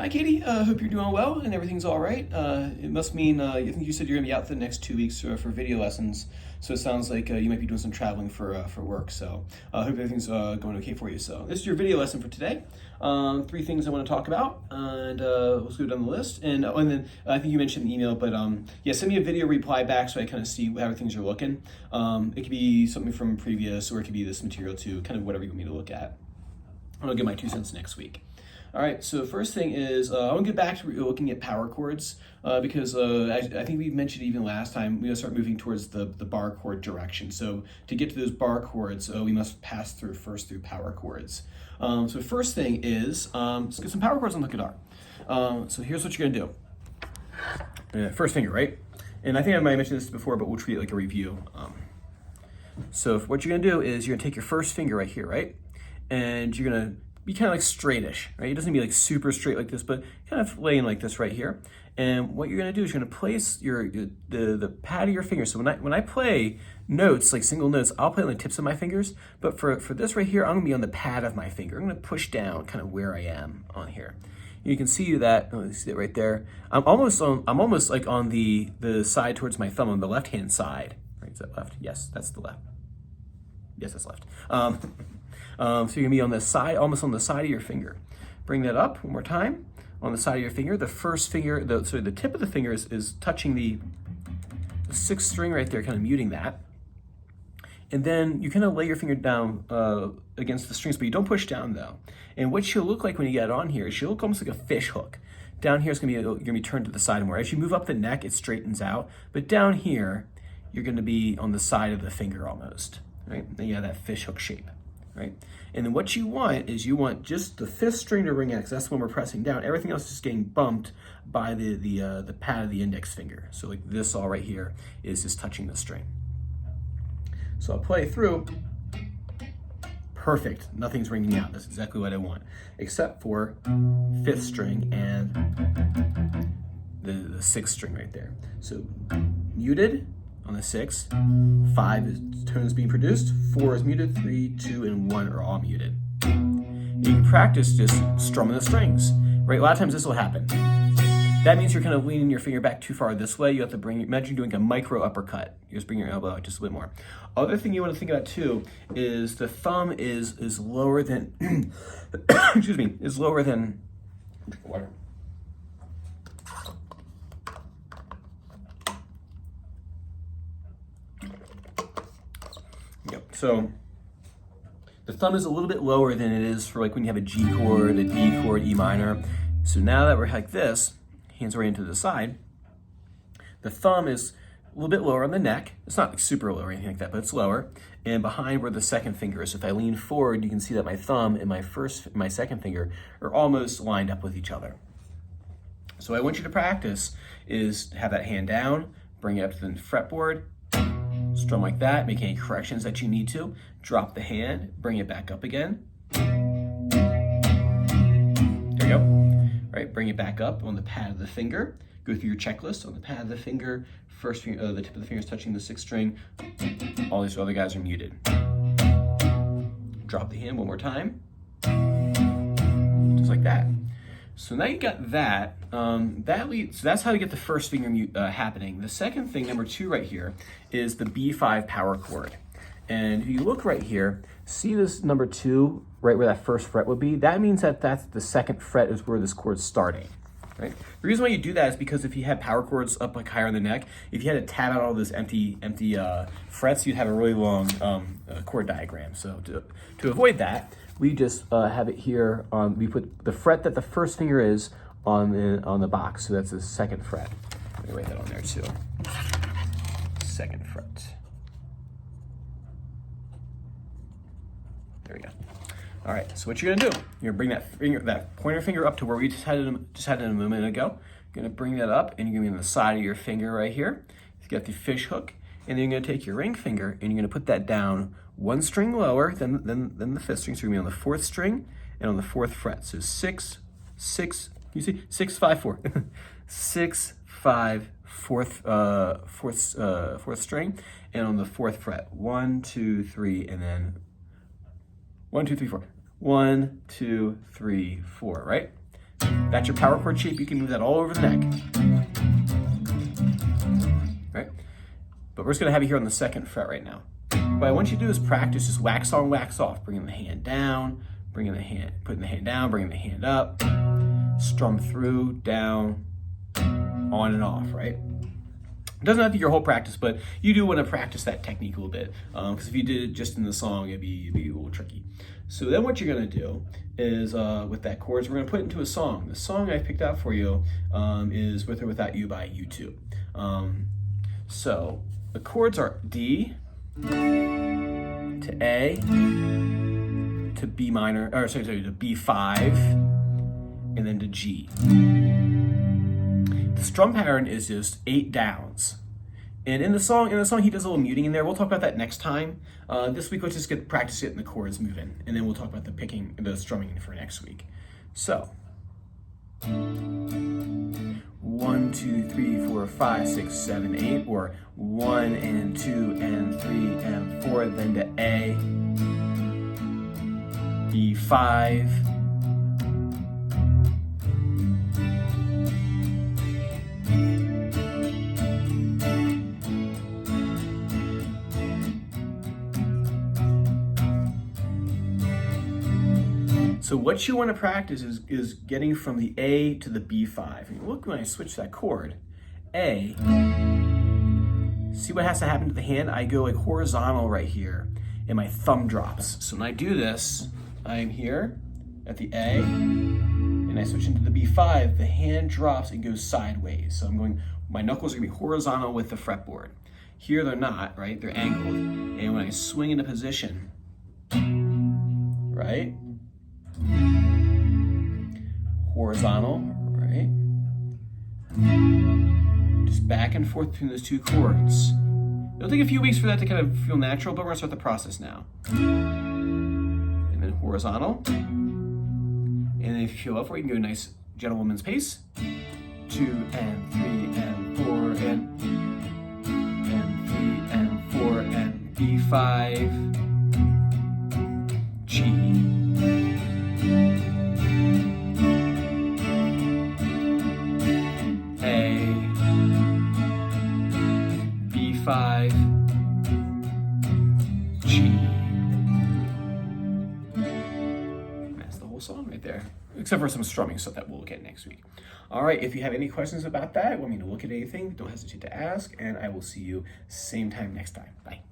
Hi, Katie. Hope you're doing well and everything's all right. It must mean I think you said you're gonna be out for the next 2 weeks for video lessons. So it sounds like you might be doing some traveling for work. So I hope everything's going okay for you. So this is your video lesson for today. 3 things I want to talk about, and let's go down the list. And then I think you mentioned in the email, but yeah, send me a video reply back so I kind of see how things are looking. It could be something from previous, or it could be this material too, kind of whatever you want me to look at. I'll give my 2 cents next week. All right, so first thing is I want to get back to looking at power chords because I think we mentioned even last time, we going to start moving towards the bar chord direction. So to get to those bar chords, we must pass through power chords. So first thing is, let's get some power chords on the guitar. So here's what you're going to do. First finger, right? And I think I might have mentioned this before, but we'll treat it like a review. So what you're going to do is you're going to take your first finger right here, right? And you're going to be kind of like straightish, right? It doesn't be like super straight like this, but kind of laying like this right here. And what you're gonna do is you're gonna place the pad of your finger. So when I play notes, like single notes, I'll play on the tips of my fingers. But for this right here, I'm gonna be on the pad of my finger. I'm gonna push down kind of where I am on here. You can see that, oh, you see it right there. I'm almost like on the side towards my thumb on the left-hand side. Right, is that left? Yes, that's the left. Yes, that's left. So you're gonna be on the side, almost on the side of your finger. Bring that up one more time. On the side of your finger, the first finger, the tip of the finger is touching the 6th string right there, kind of muting that. And then you kind of lay your finger down against the strings, but you don't push down though. And what she'll look like when you get it on here is she'll look almost like a fish hook. Down here, you're gonna be turned to the side more. As you move up the neck, it straightens out. But down here, you're gonna be on the side of the finger almost, right? Then you have that fish hook shape. Right? And then what you want is you want just the 5th string to ring out, because that's when we're pressing down. Everything else is getting bumped by the pad of the index finger. So like this all right here is just touching the string. So I'll play through. Perfect. Nothing's ringing out. That's exactly what I want, except for 5th string and the 6th string right there. So muted on the 6, 5 is tones being produced, 4 is muted, 3, 2, and 1 are all muted. You can practice just strumming the strings, right? A lot of times this will happen. That means you're kind of leaning your finger back too far this way. You have to imagine doing a micro uppercut. You just bring your elbow out just a bit more. Other thing you want to think about too is the thumb is lower than, excuse me, is lower than, water. Yep. So the thumb is a little bit lower than it is for like when you have a G chord, a D chord, E minor. So now that we're like this, hands oriented to the side, the thumb is a little bit lower on the neck. It's not like super low or anything like that, but it's lower. And behind where the 2nd finger is. So if I lean forward, you can see that my thumb and my 2nd finger are almost lined up with each other. So what I want you to practice is have that hand down, bring it up to the fretboard, strum like that, make any corrections that you need to, drop the hand, bring it back up again. There you go. Right, bring it back up on the pad of the finger. Go through your checklist on the pad of the finger. First finger, the tip of the finger is touching the 6th string. All these other guys are muted. Drop the hand one more time. Just like that. So now you got that. So that's how to get the first finger happening. The second thing, number 2 right here, is the B5 power chord. And if you look right here, see this number 2, right where that 1st fret would be? That means that that's the 2nd fret is where this chord's starting, right? The reason why you do that is because if you had power chords up like higher on the neck, if you had to tab out all those empty frets, you'd have a really long chord diagram. So to avoid that, we just have it here on, we put the fret that the 1st finger is on the box. So that's the 2nd fret. Let me write that on there too. 2nd fret. There we go. All right, so what you're gonna do, you're gonna bring that pointer finger up to where we just had it a moment ago. You're gonna bring that up and you're gonna be on the side of your finger right here. You got the fish hook, and then you're gonna take your ring finger and you're gonna put that down 1 string lower than the 5th string. So you're gonna be on the 4th string and on the 4th fret. So 6, 6, you see, 6, 5, 4. 6, 5, 4th string, and on the 4th fret. 1, 2, 3, and then 1, 2, 3, 4. 1, 2, 3, 4, right? That's your power chord shape. You can move that all over the neck. Right? But we're just gonna have it here on the 2nd fret right now. What I want you to do is practice just wax on, wax off, bringing the hand down, putting the hand down, bringing the hand up, strum through, down, on and off, right? It doesn't have to be your whole practice, but you do want to practice that technique a little bit, because if you did it just in the song, it'd be a little tricky. So then what you're going to do is, with that chords, we're going to put it into a song. The song I picked out for you is With or Without You by U2. So the chords are D to A to B minor, or sorry, to B5, and then to G. The strum pattern is just 8 downs. And in the song, he does a little muting in there. We'll talk about that next time. This week, let's just practice it and the chords moving, and then we'll talk about the strumming for next week. So, 1, 2, 3, 4, 5, 6, 7, 8, or 1 and 2 and 3 and 4, then to A, B5, so what you want to practice is getting from the A to the B5. And look when I switch that chord. A, see what has to happen to the hand? I go like horizontal right here, and my thumb drops. So when I do this, I am here at the A, and I switch into the B5, the hand drops and goes sideways. So I'm going, my knuckles are gonna be horizontal with the fretboard. Here they're not, right? They're angled. And when I swing into position, right? Horizontal, right? Just back and forth between those two chords. It'll take a few weeks for that to kind of feel natural, but we're gonna start the process now. And then horizontal. And then if you feel up for it, you can go a nice gentlewoman's pace. 2 and 3 and 4 and 3 and 4 and B5, G. B5, G. That's the whole song right there, except for some strumming stuff that we'll look at next week. All right, if you have any questions about that, want me to look at anything, don't hesitate to ask, and I will see you same time next time. Bye.